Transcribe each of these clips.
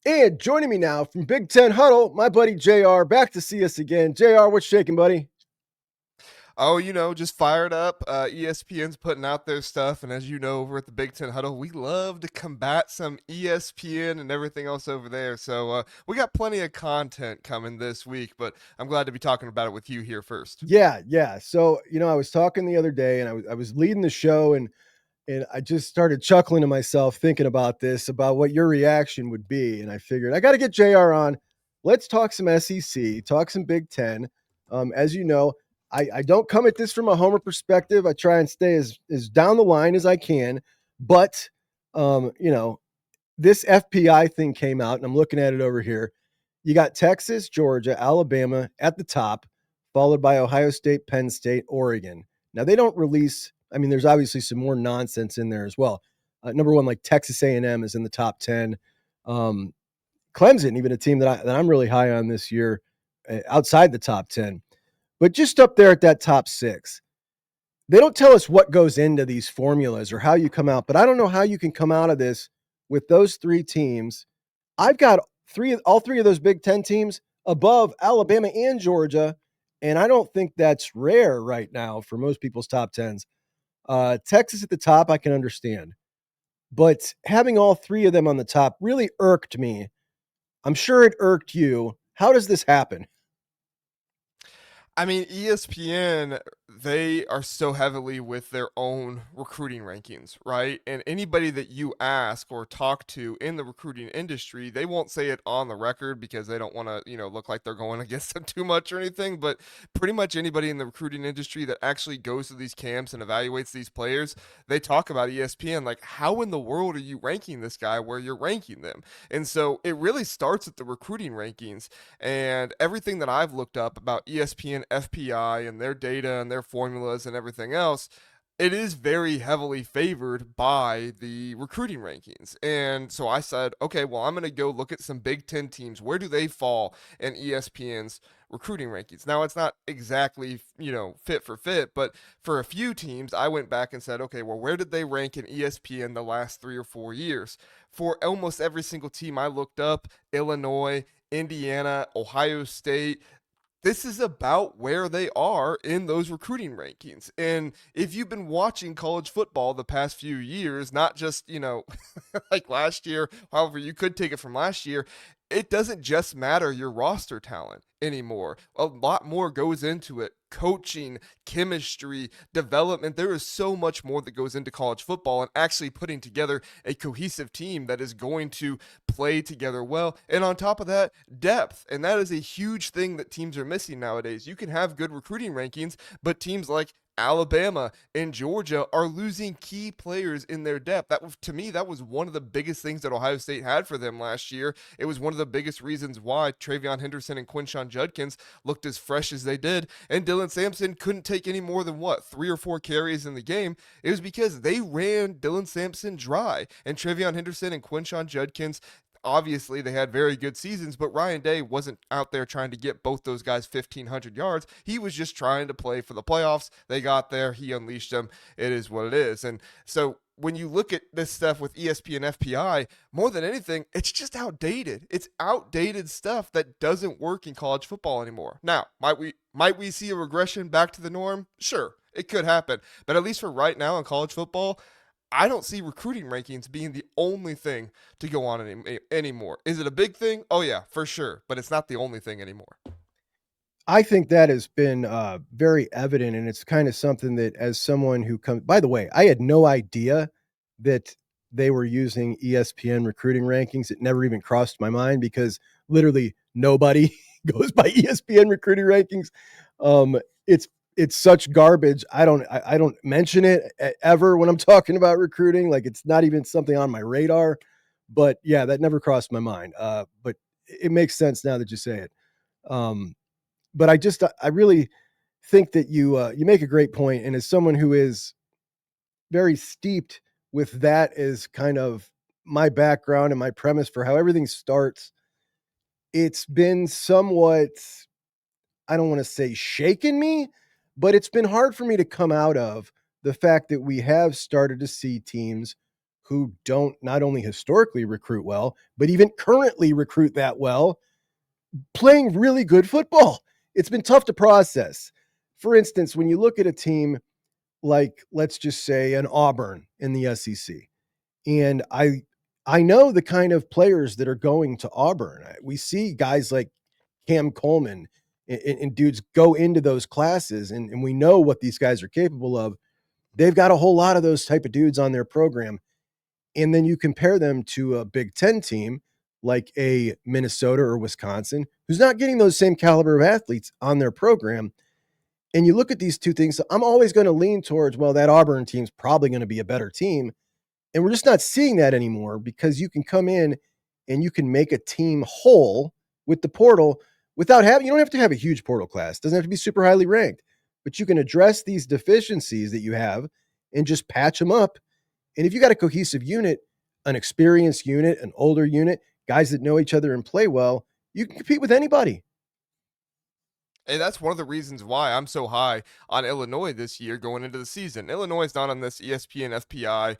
And joining me now from Big Ten Huddle, my buddy JR, back to see us again. JR, what's shaking, buddy? Oh, just fired up. ESPN's putting out their stuff, and as you know, over at the Big Ten Huddle, we love to combat some ESPN and everything else over there. So we got plenty of content coming this week, but I'm glad to be talking about it with you here first. Yeah. So, I was talking the other day and I was leading the show and I just started chuckling to myself thinking about this, about what your reaction would be. And I figured I got to get JR on. Let's talk some SEC, talk some Big Ten. As you know, I don't come at this from a homer perspective. I try and stay as down the line as I can. But, um, you know, this FPI thing came out, and I'm looking at it over here. You got Texas, Georgia, Alabama at the top, followed by Ohio State, Penn State, Oregon. Now they don't release. I mean, there's obviously some more nonsense in there as well. Number one, like Texas A&M is in the top 10. Um, Clemson, even a team that I'm really high on this year, outside the top 10, but just up there at that top six. They don't tell us what goes into these formulas or how you come out, but I don't know how you can come out of this with those three teams. I've got all three of those Big Ten teams above Alabama and Georgia, and I don't think that's rare right now for most people's top tens. Texas at the top, I can understand, but having all three of them on the top really irked me. I'm sure it irked you. How does this happen? I mean, ESPN, they are so heavily with their own recruiting rankings, right? And anybody that you ask or talk to in the recruiting industry, they won't say it on the record because they don't want to, look like they're going against them too much or anything. But pretty much anybody in the recruiting industry that actually goes to these camps and evaluates these players, they talk about ESPN like, how in the world are you ranking this guy where you're ranking them? And so it really starts at the recruiting rankings. And everything that I've looked up about ESPN FPI and their data and their formulas and everything else, it is very heavily favored by the recruiting rankings. And so I said, okay, well, I'm going to go look at some Big Ten teams. Where do they fall in ESPN's recruiting rankings? Now, it's not exactly, fit for fit, but for a few teams, I went back and said, okay, well, where did they rank in ESPN the last 3 or 4 years? For almost every single team I looked up, Illinois, Indiana, Ohio State, this is about where they are in those recruiting rankings. And if you've been watching college football the past few years, not just, like last year, however, you could take it from last year, it doesn't just matter your roster talent anymore. A lot more goes into it. Coaching, chemistry, development. There is so much more that goes into college football and actually putting together a cohesive team that is going to play together well. And on top of that, depth. And that is a huge thing that teams are missing nowadays. You can have good recruiting rankings, but teams like Alabama and Georgia are losing key players in their depth. To me, that was one of the biggest things that Ohio State had for them last year. It was one of the biggest reasons why Travion Henderson and Quinshon Judkins looked as fresh as they did, and Dylan Sampson couldn't take any more than 3 or 4 carries in the game. It was because they ran Dylan Sampson dry, and Travion Henderson and Quinshon Judkins, obviously they had very good seasons, but Ryan Day wasn't out there trying to get both those guys 1,500 yards. He was just trying to play for the playoffs. They got there. He unleashed them. It is what it is. And so when you look at this stuff with ESPN FPI, more than anything, it's just outdated. It's outdated stuff that doesn't work in college football anymore. Now, might we see a regression back to the norm? Sure, it could happen. But at least for right now in college football, I don't see recruiting rankings being the only thing to go on anymore. Is it a big thing? Oh, yeah, for sure. But it's not the only thing anymore. I think that has been very evident, and it's kind of something that, as someone who comes, by the way, I had no idea that they were using ESPN recruiting rankings. It never even crossed my mind because literally nobody goes by ESPN recruiting rankings. It's such garbage. I don't mention it ever when I'm talking about recruiting. Like, it's not even something on my radar. But yeah, that never crossed my mind. But it makes sense now that you say it. Um, but I really think that you make a great point, and as someone who is very steeped with that as kind of my background and my premise for how everything starts, it's been somewhat, I don't want to say shaken me, but it's been hard for me to come out of the fact that we have started to see teams who don't not only historically recruit well, but even currently recruit that well, playing really good football. It's been tough to process. For instance, when you look at a team like, let's just say, an Auburn in the SEC, and I know the kind of players that are going to Auburn. We see guys like Cam Coleman and dudes go into those classes, and we know what these guys are capable of. They've got a whole lot of those type of dudes on their program. And then you compare them to a Big Ten team like a Minnesota or Wisconsin, who's not getting those same caliber of athletes on their program. And you look at these two things, I'm always going to lean towards, well, that Auburn team's probably going to be a better team. And we're just not seeing that anymore, because you can come in and you can make a team whole with the portal without having, you don't have to have a huge portal class. It doesn't have to be super highly ranked, but you can address these deficiencies that you have and just patch them up. And if you got a cohesive unit, an experienced unit, an older unit, guys that know each other and play well, you can compete with anybody. And that's one of the reasons why I'm so high on Illinois this year going into the season. Illinois is not on this ESPN FPI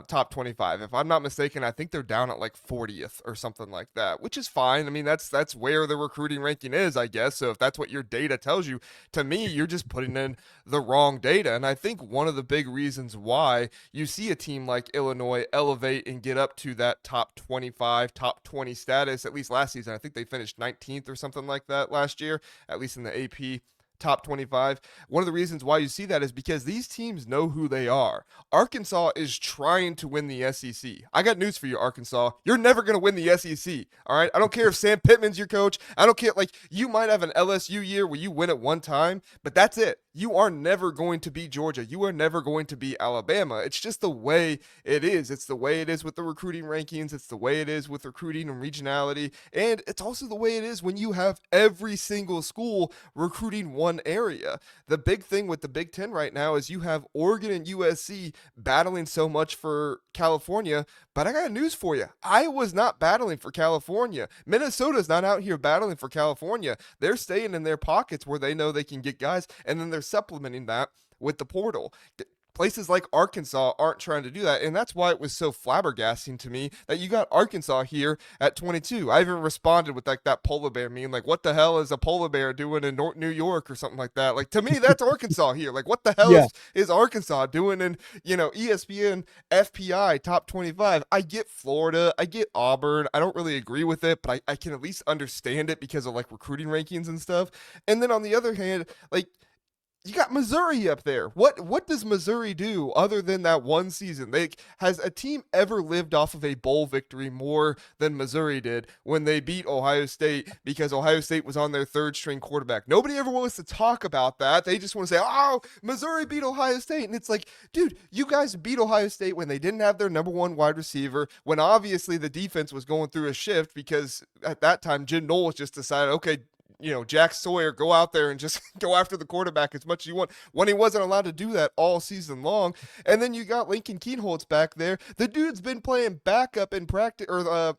top 25. If I'm not mistaken, I think they're down at like 40th or something like that, which is fine. I mean, that's where the recruiting ranking is, I guess. So if that's what your data tells you, to me, you're just putting in the wrong data. And I think one of the big reasons why you see a team like Illinois elevate and get up to that top 25, top 20 status, at least last season. I think they finished 19th or something like that last year, at least in the AP top 25. One of the reasons why you see that is because these teams know who they are. Arkansas is trying to win the SEC. I got news for you, Arkansas. You're never going to win the SEC. All right. I don't care if Sam Pittman's your coach. I don't care. Like, you might have an LSU year where you win it one time, but that's it. You are never going to be Georgia. You are never going to be Alabama. It's just the way it is. It's the way it is with the recruiting rankings. It's the way it is with recruiting and regionality. And it's also the way it is when you have every single school recruiting one area. The big thing with the Big Ten right now is you have Oregon and USC battling so much for California. But I got news for you. Iowa's not battling for California. Minnesota's not out here battling for California. They're staying in their pockets where they know they can get guys, and then they're supplementing that with the portal. Places like Arkansas aren't trying to do that, and that's why it was so flabbergasting to me that you got Arkansas here at 22. I even responded with like that polar bear meme, like, what the hell is a polar bear doing in New York or something like that? Like, to me, that's Arkansas here. Like, what the hell is Arkansas doing in, ESPN FPI top 25? I get Florida, I get Auburn. I don't really agree with it, but I can at least understand it because of like recruiting rankings and stuff. And then on the other hand, like, you got Missouri up there. What does Missouri do other than that one season? Has a team ever lived off of a bowl victory more than Missouri did when they beat Ohio State because Ohio State was on their third string quarterback? Nobody ever wants to talk about that. They just want to say, oh, Missouri beat Ohio State. And it's like, dude, you guys beat Ohio State when they didn't have their number one wide receiver, when obviously the defense was going through a shift because at that time, Jim Knowles just decided, okay, Jack Sawyer, go out there and just go after the quarterback as much as you want, when he wasn't allowed to do that all season long. And then you got Lincoln Kienholz back there. The dude's been playing backup in practice, or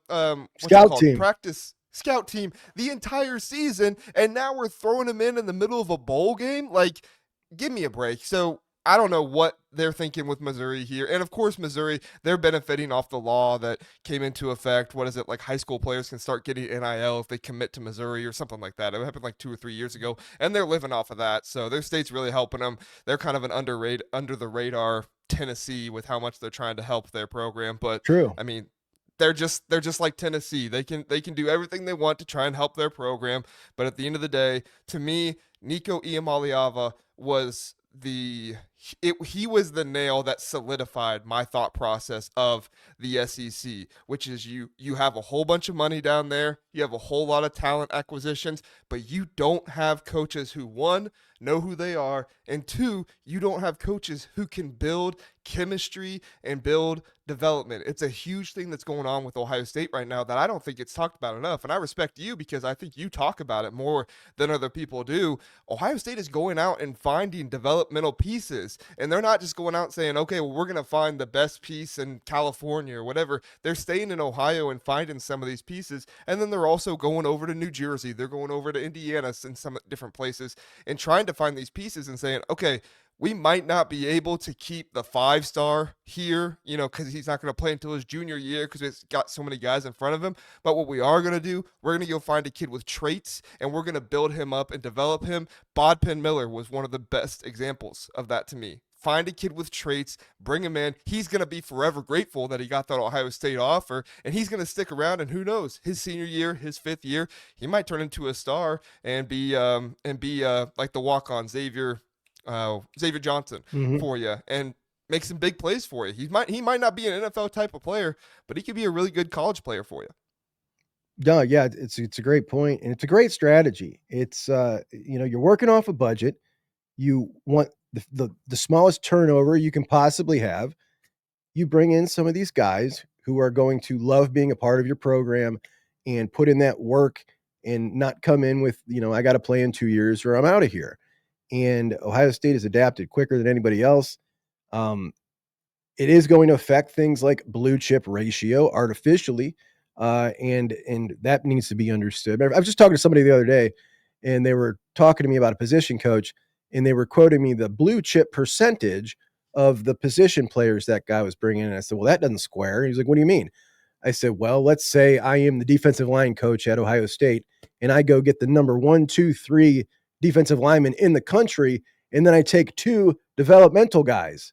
scout team. Practice scout team the entire season, and now we're throwing him in the middle of a bowl game. Like, give me a break. So I don't know what they're thinking with Missouri here. And of course, Missouri, they're benefiting off the law that came into effect. What is it? Like, high school players can start getting NIL if they commit to Missouri or something like that. It happened like 2 or 3 years ago, and they're living off of that. So their state's really helping them. They're kind of an under the radar Tennessee with how much they're trying to help their program. But True. I mean, they're just like Tennessee. They can do everything they want to try and help their program. But at the end of the day, to me, Nico Iamaleava was he was the nail that solidified my thought process of the SEC, which is you have a whole bunch of money down there, you have a whole lot of talent acquisitions, but you don't have coaches who, one, know who they are, and two, you don't have coaches who can build chemistry and build development. It's a huge thing that's going on with Ohio State right now that I don't think it's talked about enough. And I respect you because I think you talk about it more than other people do. Ohio State is going out and finding developmental pieces, and they're not just going out saying, okay, well, we're going to find the best piece in California or whatever. They're staying in Ohio and finding some of these pieces, and then they're also going over to New Jersey. They're going over to Indiana and some different places and trying to find these pieces and saying, okay, we might not be able to keep the 5-star here, because he's not going to play until his junior year because we've got so many guys in front of him. But what we are going to do, we're going to go find a kid with traits and we're going to build him up and develop him. Bodpen Miller was one of the best examples of that to me. Find a kid with traits, bring him in. He's going to be forever grateful that he got that Ohio State offer, and he's going to stick around. And who knows, his senior year, his 5th year, he might turn into a star and be like the walk-on Xavier Johnson Mhm. for you, and make some big plays for you. He might not be an NFL type of player, but he could be a really good college player for you. No, yeah, it's a great point, and it's a great strategy. It's you're working off a budget. You want the smallest turnover you can possibly have. You bring in some of these guys who are going to love being a part of your program and put in that work and not come in with, I got to play in 2 years or I'm out of here. And Ohio State has adapted quicker than anybody else. Um, it is going to affect things like blue chip ratio artificially, and that needs to be understood. I was just talking to somebody the other day, and they were talking to me about a position coach, and they were quoting me the blue chip percentage of the position players that guy was bringing in. And I said, "Well, that doesn't square." And he's like, "What do you mean?" I said, "Well, let's say I am the defensive line coach at Ohio State, and I go get the number 1, 2, 3 defensive linemen in the country, and then I take 2 developmental guys."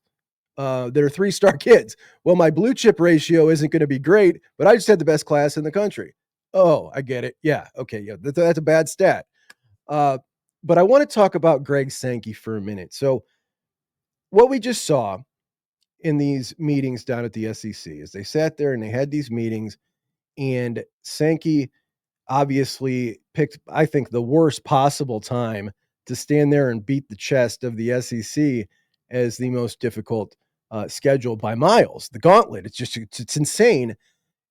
That are 3-star kids. Well, my blue chip ratio isn't going to be great, but I just had the best class in the country. Oh, I get it. Yeah. Okay. Yeah. That's a bad stat. Uh, but I want to talk about Greg Sankey for a minute. So, what we just saw in these meetings down at the SEC is they sat there and they had these meetings, and Sankey obviously picked, I think, the worst possible time to stand there and beat the chest of the SEC as the most difficult schedule by miles. The gauntlet. It's insane.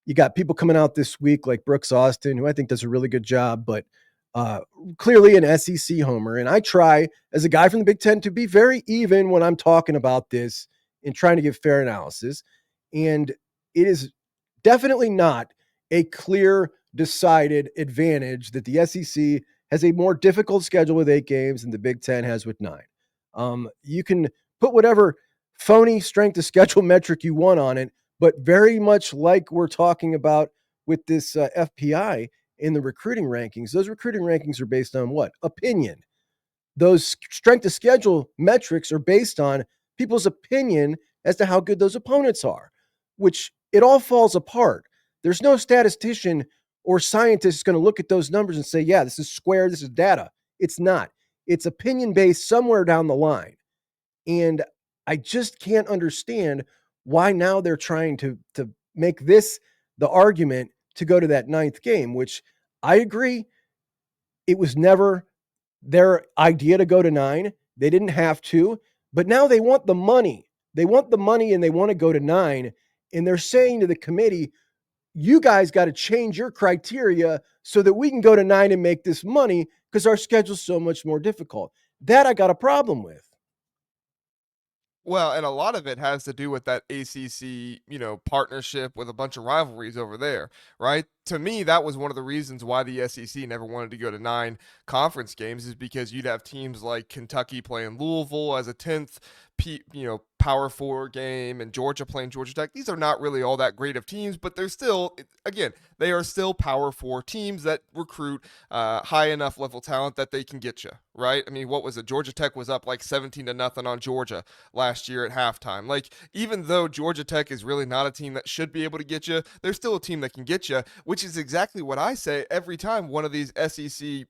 You got people coming out this week like Brooks Austin, who I think does a really good job, but uh, clearly an SEC homer. And I try, as a guy from the Big Ten, to be very even when I'm talking about this and trying to give fair analysis. And it is definitely not a clear, decided advantage that the SEC has a more difficult schedule with 8 games than the Big Ten has with 9. You can put whatever phony strength of schedule metric you want on it, but very much like we're talking about with this FPI in the recruiting rankings, those recruiting rankings are based on what? Opinion. Those strength of schedule metrics are based on people's opinion as to how good those opponents are, which it all falls apart. There's no statistician or scientist going to look at those numbers and say, yeah, this is square, this is data. It's not. It's opinion based somewhere down the line. And I just can't understand why now they're trying to make this the argument to go to that 9th game, which I agree. It was never their idea to go to 9. They didn't have to, but now they want the money. They want the money and they want to go to 9. And they're saying to the committee, you guys got to change your criteria so that we can go to 9 and make this money because our schedule's so much more difficult. That I got a problem with. Well, and a lot of it has to do with that ACC, partnership with a bunch of rivalries over there, right? To me, that was one of the reasons why the SEC never wanted to go to 9 conference games, is because you'd have teams like Kentucky playing Louisville as a 10th, Power 4 game, and Georgia playing Georgia Tech. These are not really all that great of teams, but they're still, again, they are still Power 4 teams that recruit high enough level talent that they can get you, right? I mean, what was it? Georgia Tech was up like 17-0 on Georgia last year at halftime. Like, even though Georgia Tech is really not a team that should be able to get you, they're still a team that can get you, which is exactly what I say every time one of these SEC,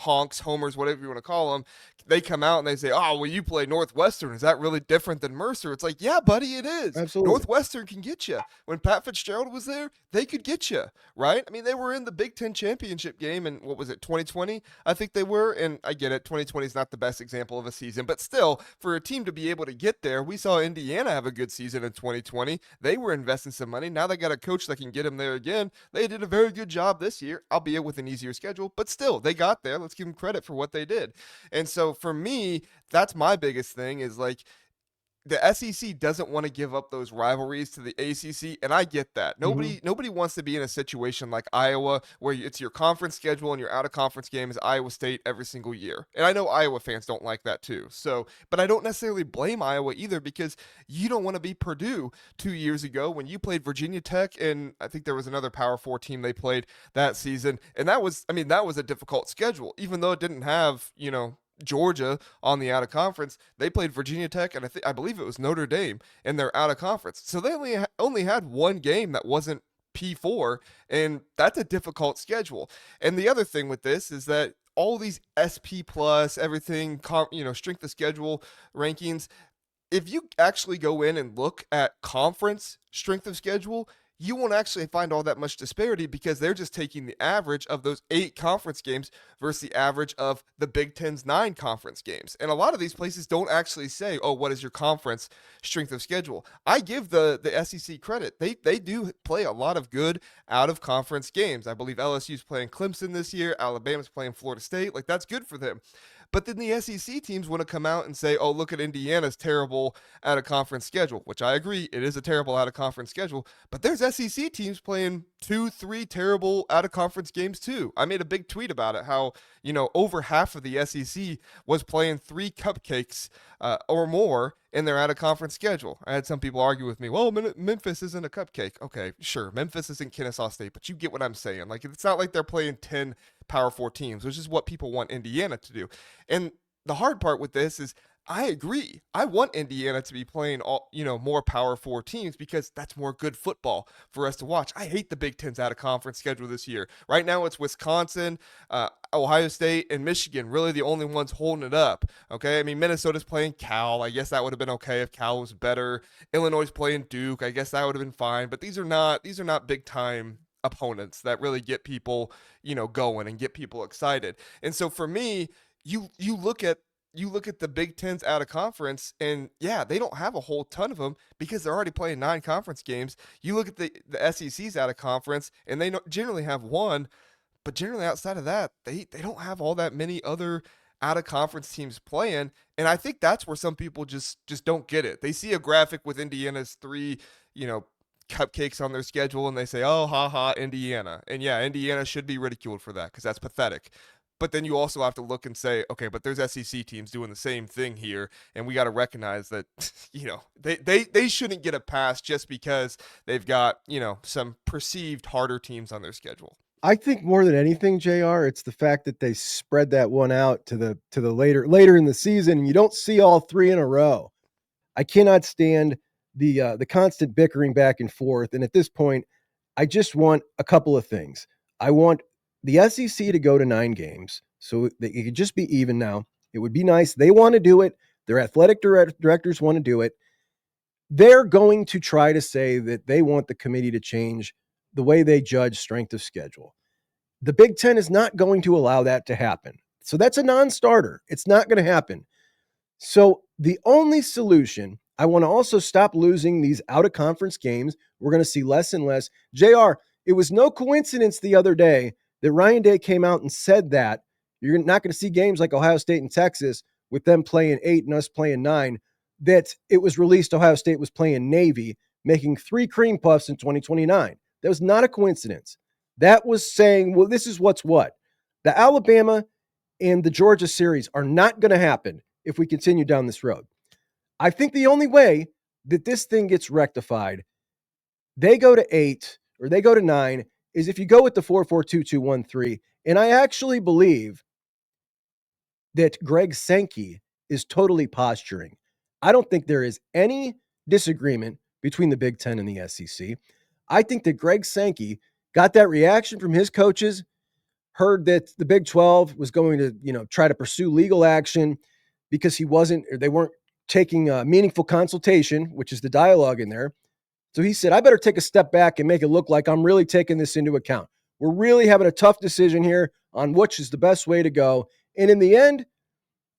honks, homers, whatever you want to call them, they come out and they say, oh, well, you play Northwestern. Is that really different than Mercer? It's like, yeah, buddy, it is. Absolutely. Northwestern can get you. When Pat Fitzgerald was there, they could get you, right? I mean, they were in the Big Ten championship game in, what was it, 2020? I think they were. And I get it, 2020 is not the best example of a season. But still, for a team to be able to get there, we saw Indiana have a good season in 2020. They were investing some money. Now they got a coach that can get them there again. They did a very good job this year, albeit with an easier schedule. But still, they got there. Let's give them credit for what they did. And so for me, that's my biggest thing is like, the SEC doesn't want to give up those rivalries to the ACC, and I get that. Nobody wants to be in a situation like Iowa where it's your conference schedule and your out of conference game is Iowa State every single year. And I know Iowa fans don't like that too. So, but I don't necessarily blame Iowa either, because you don't want to be Purdue 2 years ago when you played Virginia Tech, and I think there was another Power 4 team they played that season, and that was a difficult schedule, even though it didn't have, Georgia on the out of conference. They played Virginia Tech, and I believe it was Notre Dame, and they're out of conference. So they only had one game that wasn't P4, and that's a difficult schedule. And the other thing with this is that all these SP plus everything, strength of schedule rankings, if you actually go in and look at conference strength of schedule, you won't actually find all that much disparity, because they're just taking the average of those 8 conference games versus the average of the Big Ten's 9 conference games. And a lot of these places don't actually say, oh, what is your conference strength of schedule? I give the SEC credit. They do play a lot of good out of conference games. I believe LSU's playing Clemson this year. Alabama's playing Florida State. Like, that's good for them. But then the SEC teams want to come out and say, oh, look at Indiana's terrible out of conference schedule, which I agree, it is a terrible out of conference schedule. But there's SEC teams playing 2-3 terrible out of conference games too. I made a big tweet about it, how, over half of the SEC was playing 3 cupcakes or more in their out of conference schedule. I had some people argue with me, well, Memphis isn't a cupcake. Okay, sure, Memphis isn't Kennesaw State, but you get what I'm saying. Like, it's not like they're playing 10 Power 4 teams, which is what people want Indiana to do. And the hard part with this is, I agree. I want Indiana to be playing more Power 4 teams, because that's more good football for us to watch. I hate the Big Ten's out of conference schedule this year. Right now it's Wisconsin, Ohio State, and Michigan, really the only ones holding it up. Okay, I mean, Minnesota's playing Cal. I guess that would have been okay if Cal was better. Illinois is playing Duke. I guess that would have been fine. But these are not big time opponents that really get people, going and get people excited. And so for me, you look at the Big Ten's out of conference, and yeah, they don't have a whole ton of them because they're already playing 9 conference games. You look at the SEC's out of conference, and they generally have one, but generally outside of that, they don't have all that many other out of conference teams playing. And I think that's where some people just don't get it. They see a graphic with Indiana's 3, cupcakes on their schedule, and they say, oh, ha ha, Indiana. And yeah, Indiana should be ridiculed for that, because that's pathetic. But then you also have to look and say, okay, but there's SEC teams doing the same thing here, and we got to recognize that, they shouldn't get a pass just because they've got, some perceived harder teams on their schedule. I think more than anything, JR, it's the fact that they spread that one out to the later in the season, and you don't see all 3 in a row. I cannot stand the constant bickering back and forth. And at this point, I just want a couple of things. I want the SEC to go to 9 games, so that it could just be even now. It would be nice. They want to do it. Their athletic directors want to do it. They're going to try to say that they want the committee to change the way they judge strength of schedule. The Big Ten is not going to allow that to happen. So that's a non-starter. It's not going to happen. So the only solution, I want to also stop losing these out-of-conference games. We're going to see less and less. JR, it was no coincidence the other day that Ryan Day came out and said that you're not going to see games like Ohio State and Texas with them playing 8 and us playing 9, that it was released Ohio State was playing Navy, making 3 cream puffs in 2029. That was not a coincidence. That was saying, well, this is what's what. The Alabama and the Georgia series are not going to happen if we continue down this road. I think the only way that this thing gets rectified, they go to 8 or they go to 9, is if you go with the 4-4-2-2-1-3. And I actually believe that Greg Sankey is totally posturing. I don't think there is any disagreement between the Big Ten and the SEC. I think that Greg Sankey got that reaction from his coaches, heard that the Big 12 was going to, try to pursue legal action because they weren't taking a meaningful consultation, which is the dialogue in there. So he said, I better take a step back and make it look like I'm really taking this into account. We're really having a tough decision here on which is the best way to go. And in the end,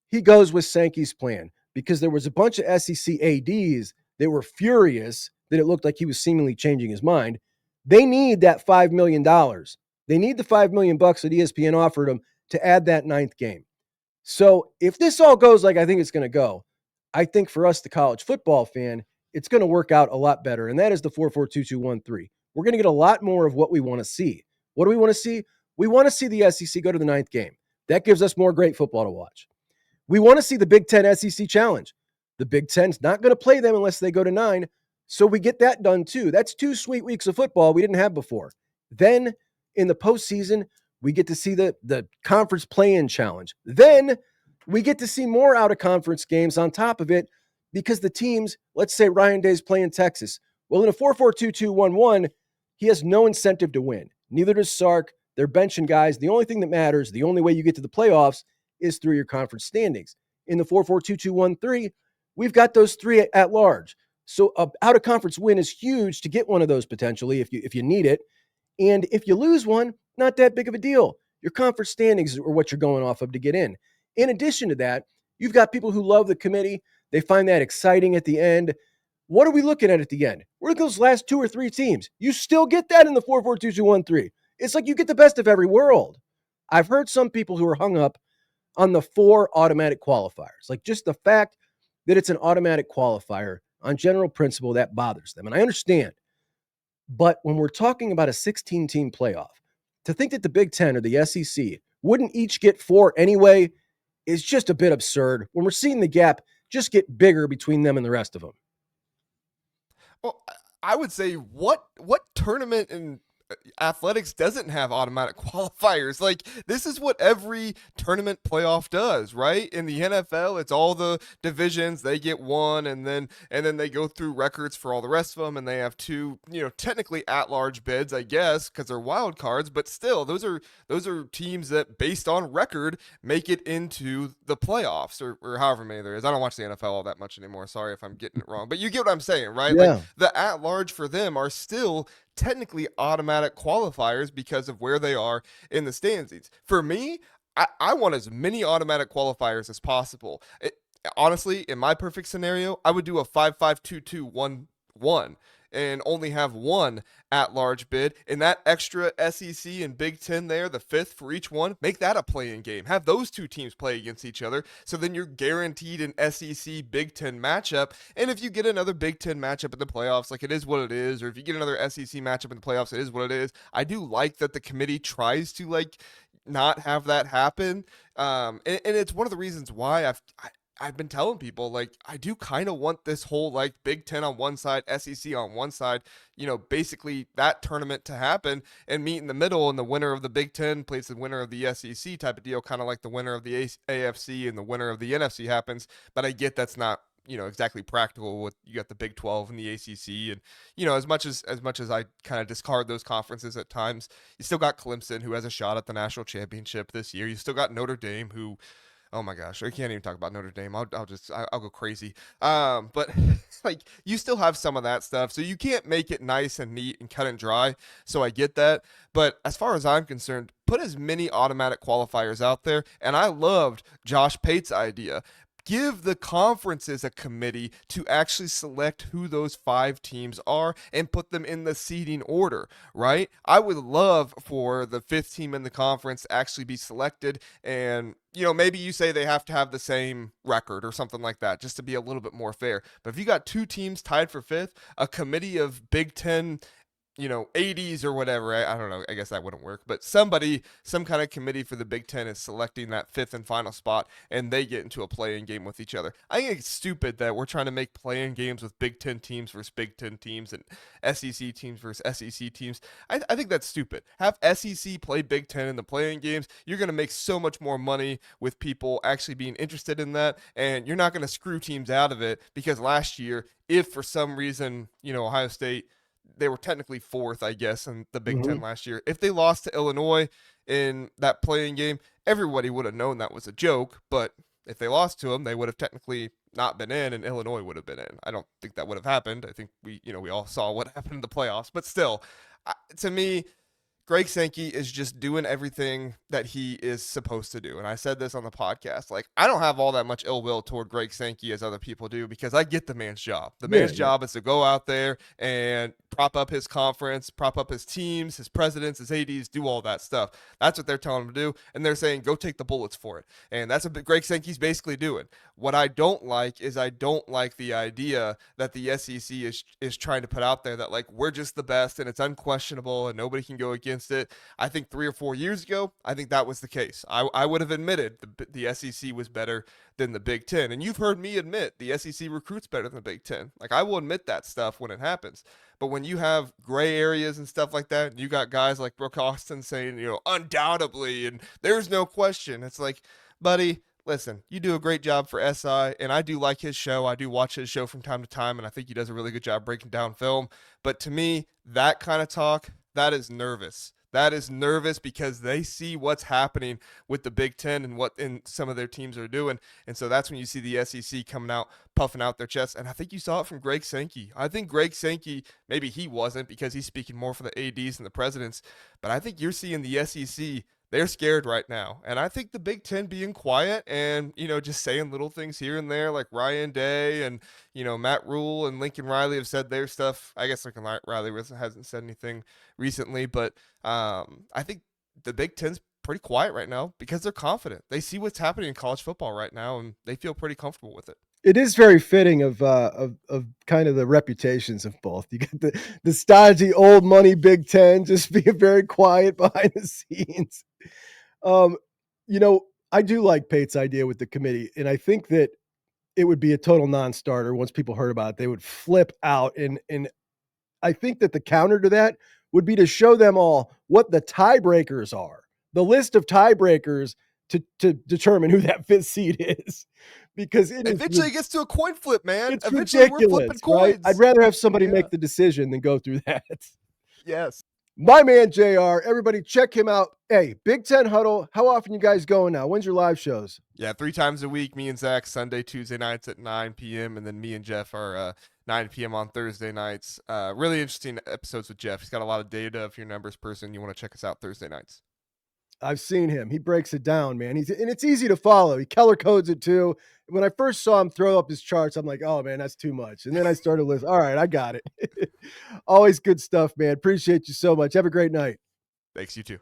he goes with Sankey's plan, because there was a bunch of SEC ADs that were furious that it looked like he was seemingly changing his mind. They need that $5 million. They need the $5 million that ESPN offered them to add that 9th game. So if this all goes like I think it's going to go, I think for us, the college football fan, it's going to work out a lot better. And that is the 4-4-2-2-1-3. We're going to get a lot more of what we want to see. What do we want to see? We want to see the SEC go to the ninth game. That gives us more great football to watch. We want to see the Big Ten SEC challenge. The Big Ten's not going to play them unless they go to 9. So we get that done too. That's 2 sweet weeks of football we didn't have before. Then in the postseason, we get to see the conference play-in challenge. Then we get to see more out-of-conference games on top of it because the teams, let's say Ryan Day's playing Texas. Well, in a 4-4-2-2-1-1, he has no incentive to win. Neither does Sark. They're benching guys. The only thing that matters, the only way you get to the playoffs is through your conference standings. In the 4-4-2-2-1-3, we've got those 3 at large. So a out-of-conference win is huge to get one of those potentially if you need it. And if you lose one, not that big of a deal. Your conference standings are what you're going off of to get in. In addition to that, you've got people who love the committee. They find that exciting at the end. What are we looking at the end? We're looking at those last 2 or 3 teams. You still get that in the 4-4-2-2-1-3. It's like you get the best of every world. I've heard some people who are hung up on the 4 automatic qualifiers. Like just the fact that it's an automatic qualifier on general principle, that bothers them. And I understand. But when we're talking about a 16-team playoff, to think that the Big Ten or the SEC wouldn't each get 4 anyway is just a bit absurd when we're seeing the gap just get bigger between them and the rest of them. Well, I would say what tournament in athletics doesn't have automatic qualifiers? Like, this is what every tournament playoff does, right? In the NFL, it's all the divisions, they get 1, and then they go through records for all the rest of them, and they have 2, technically at-large bids, I guess, because they're wild cards, but still, those are teams that, based on record, make it into the playoffs, or however many there is. I don't watch the NFL all that much anymore. Sorry if I'm getting it wrong, but you get what I'm saying, right? Yeah. Like, the at-large for them are still technically automatic qualifiers because of where they are in the standings. For me, I want as many automatic qualifiers as possible. Honestly, in my perfect scenario, I would do a 5-5-2-2-1-1 and only have 1 at-large bid, and that extra SEC and Big Ten there, the 5th for each one, make that a play-in game. Have those 2 teams play against each other, so then you're guaranteed an SEC Big Ten matchup, and if you get another Big Ten matchup in the playoffs, like, it is what it is, or if you get another SEC matchup in the playoffs, it is what it is. I do like that the committee tries to, like, not have that happen, and it's one of the reasons why I've been telling people, like, I do kind of want this whole, like, Big Ten on one side, SEC on one side, basically that tournament to happen and meet in the middle, and the winner of the Big Ten plays the winner of the SEC type of deal, kind of like the winner of the AFC and the winner of the NFC happens. But I get that's not, exactly practical with, you got the Big 12 and the ACC, and, as much as I kind of discard those conferences at times, you still got Clemson, who has a shot at the national championship this year. You still got Notre Dame, who, oh my gosh, I can't even talk about Notre Dame. I'll go crazy. But like, you still have some of that stuff, so you can't make it nice and neat and cut and dry. So I get that. But as far as I'm concerned, put as many automatic qualifiers out there. And I loved Josh Pate's idea. Give the conferences a committee to actually select who those 5 teams are and put them in the seeding order, right? I would love for the 5th team in the conference to actually be selected, and maybe you say they have to have the same record or something like that, just to be a little bit more fair. But if you got 2 teams tied for 5th, a committee of Big Ten 80s or whatever. I don't know. I guess that wouldn't work. But some kind of committee for the Big Ten is selecting that 5th and final spot, and they get into a play-in game with each other. I think it's stupid that we're trying to make play-in games with Big Ten teams versus Big Ten teams and SEC teams versus SEC teams. I think that's stupid. Have SEC play Big Ten in the play-in games. You're going to make so much more money with people actually being interested in that, and you're not going to screw teams out of it, because last year, if for some reason, Ohio State, they were technically 4th, I guess, in the Big Ten last year. If they lost to Illinois in that play-in game, everybody would have known that was a joke. But if they lost to them, they would have technically not been in, and Illinois would have been in. I don't think that would have happened. I think we all saw what happened in the playoffs. But still, to me, Greg Sankey is just doing everything that he is supposed to do. And I said this on the podcast. Like, I don't have all that much ill will toward Greg Sankey as other people do, because I get the man's job. The man's job is to go out there and prop up his conference, prop up his teams, his presidents, his ADs, do all that stuff. That's what they're telling him to do. And they're saying, go take the bullets for it. And that's what Greg Sankey's basically doing. What I don't like is I don't like the idea that the SEC is trying to put out there that, like, we're just the best and it's unquestionable and nobody can go against it. I think 3 or 4 years ago, I think that was the case. I would have admitted the SEC was better than the Big Ten. And you've heard me admit the SEC recruits better than the Big Ten. Like, I will admit that stuff when it happens. But when you have gray areas and stuff like that, and you got guys like Brooke Austin saying, undoubtedly, and there's no question. It's like, buddy, listen, you do a great job for SI, and I do like his show. I do watch his show from time to time, and I think he does a really good job breaking down film. But to me, that kind of talk, that is nervous. That is nervous because they see what's happening with the Big Ten and what some of their teams are doing. And so that's when you see the SEC coming out, puffing out their chests. And I think you saw it from Greg Sankey. I think Greg Sankey, maybe he wasn't because he's speaking more for the ADs and the presidents, but I think you're seeing the SEC, they're scared right now. And I think the Big Ten being quiet and, just saying little things here and there, like Ryan Day and, Matt Rule and Lincoln Riley have said their stuff. I guess Lincoln Riley hasn't said anything recently, but I think the Big Ten's pretty quiet right now because they're confident. They see what's happening in college football right now, and they feel pretty comfortable with it. It is very fitting of kind of the reputations of both. You got the stodgy old money Big Ten just being very quiet behind the scenes. I do like Pate's idea with the committee, and I think that it would be a total non-starter once people heard about it. They would flip out, and I think that the counter to that would be to show them all what the tiebreakers are, the list of tiebreakers to determine who that fifth seed is. Because eventually it gets to a coin flip, man. It's eventually ridiculous, we're flipping coins. Right? I'd rather have somebody make the decision than go through that. Yes. My man, JR, everybody check him out. Hey, Big Ten Huddle, how often you guys going now? When's your live shows? Yeah, 3 times a week. Me and Zach, Sunday, Tuesday nights at 9 p.m. And then me and Jeff are 9 p.m. on Thursday nights. Really interesting episodes with Jeff. He's got a lot of data. If you're a numbers person, you want to check us out Thursday nights. I've seen him. He breaks it down, man. And it's easy to follow. He color codes it too. When I first saw him throw up his charts, I'm like, oh man, that's too much. And then I started listening. All right, I got it. Always good stuff, man. Appreciate you so much. Have a great night. Thanks, you too.